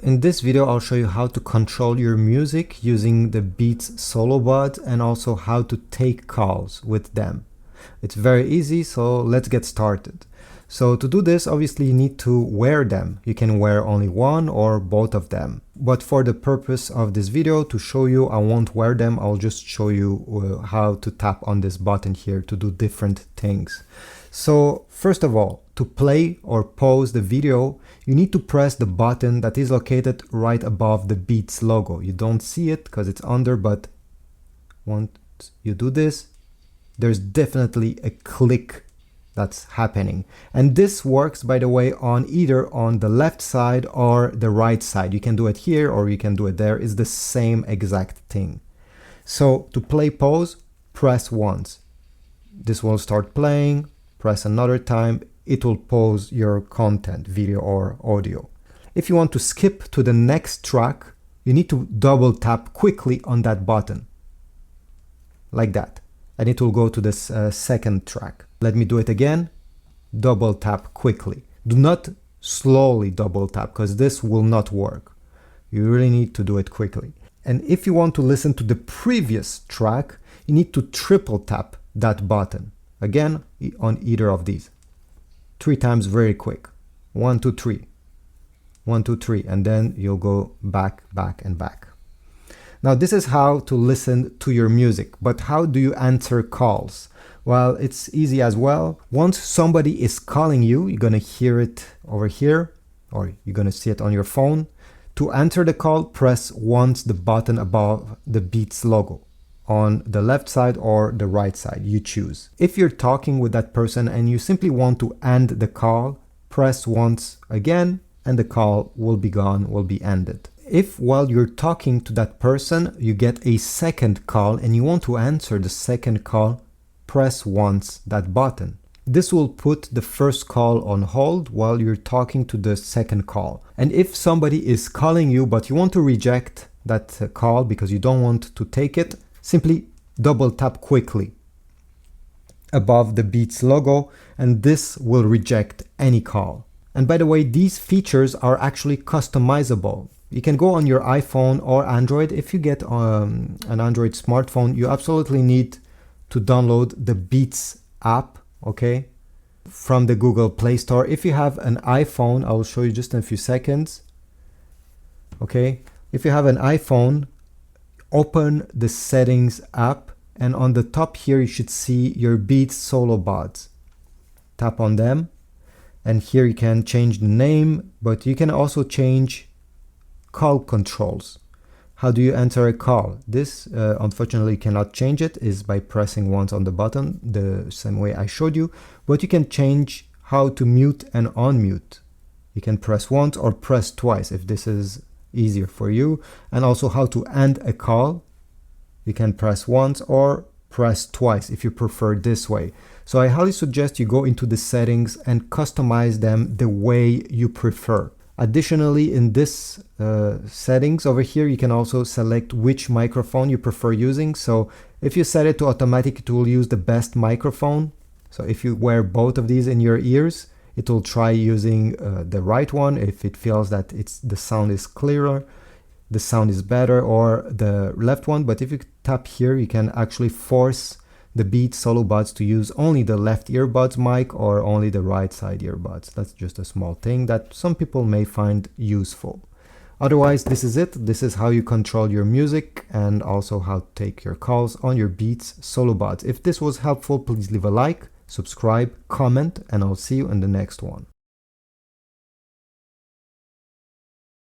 In this video, I'll show you how to control your music using the Beats Solo Buds and also how to take calls with them. It's very easy, so let's get started. So to do this, obviously you need to wear them. You can wear only one or both of them. But for the purpose of this video, to show you I won't wear them, I'll just show you how to tap on this button here to do different things. So first of all, to play or pause the video, you need to press the button that is located right above the Beats logo. You don't see it because it's under, but once you do this, there's definitely a click that's happening. And this works, by the way, on either on the left side or the right side. You can do it here or you can do it there. It's the same exact thing. So to play pause, press once. This will start playing. Press another time. It will pause your content, video or audio. If you want to skip to the next track, you need to double tap quickly on that button. Like that. And it will go to this second track. Let me do it again. Double tap quickly. Do not slowly double tap because this will not work. You really need to do it quickly. And if you want to listen to the previous track, you need to triple tap that button. Again, on either of these. 3 times very quick. 1, 2, 3. 1, 2, 3. And then you'll go back, back, and back. Now this is how to listen to your music, but how do you answer calls? Well, it's easy as well. Once somebody is calling you, you're gonna hear it over here, or you're gonna see it on your phone. To answer the call, press once the button above the Beats logo on the left side or the right side, you choose. If you're talking with that person and you simply want to end the call, press once again and the call will be gone, will be ended. If while you're talking to that person, you get a second call and you want to answer the second call, press once that button. This will put the first call on hold while you're talking to the second call. And if somebody is calling you but you want to reject that call because you don't want to take it, simply double tap quickly above the Beats logo and this will reject any call. And by the way, these features are actually customizable. You can go on your iPhone or Android. If you get an Android smartphone, you absolutely need to download the Beats app, okay, from the Google Play Store. If you have an iPhone, I will show you just in a few seconds. Okay, if you have an iPhone, open the settings app and on the top here you should see your Beats Solo Buds. Tap on them and here you can change the name, but you can also change call controls. How do you enter a call? This unfortunately you cannot change it, is by pressing once on the button the same way I showed you, but you can change how to mute and unmute. You can press once or press twice if this is easier for you, and also how to end a call. You can press once or press twice if you prefer this way. So I highly suggest you go into the settings and customize them the way you prefer. Additionally, in this settings over here, you can also select which microphone you prefer using. So if you set it to automatic, it will use the best microphone. So if you wear both of these in your ears, it will try using the right one if it feels that the sound is clearer, the sound is better, or the left one. But if you tap here, you can actually force the Beats Solo Buds to use only the left earbuds mic or only the right side earbuds. That's just a small thing that some people may find useful. Otherwise, this is it. This is how you control your music and also how to take your calls on your Beats Solo Buds. If this was helpful, please leave a like, subscribe, comment, and I'll see you in the next one.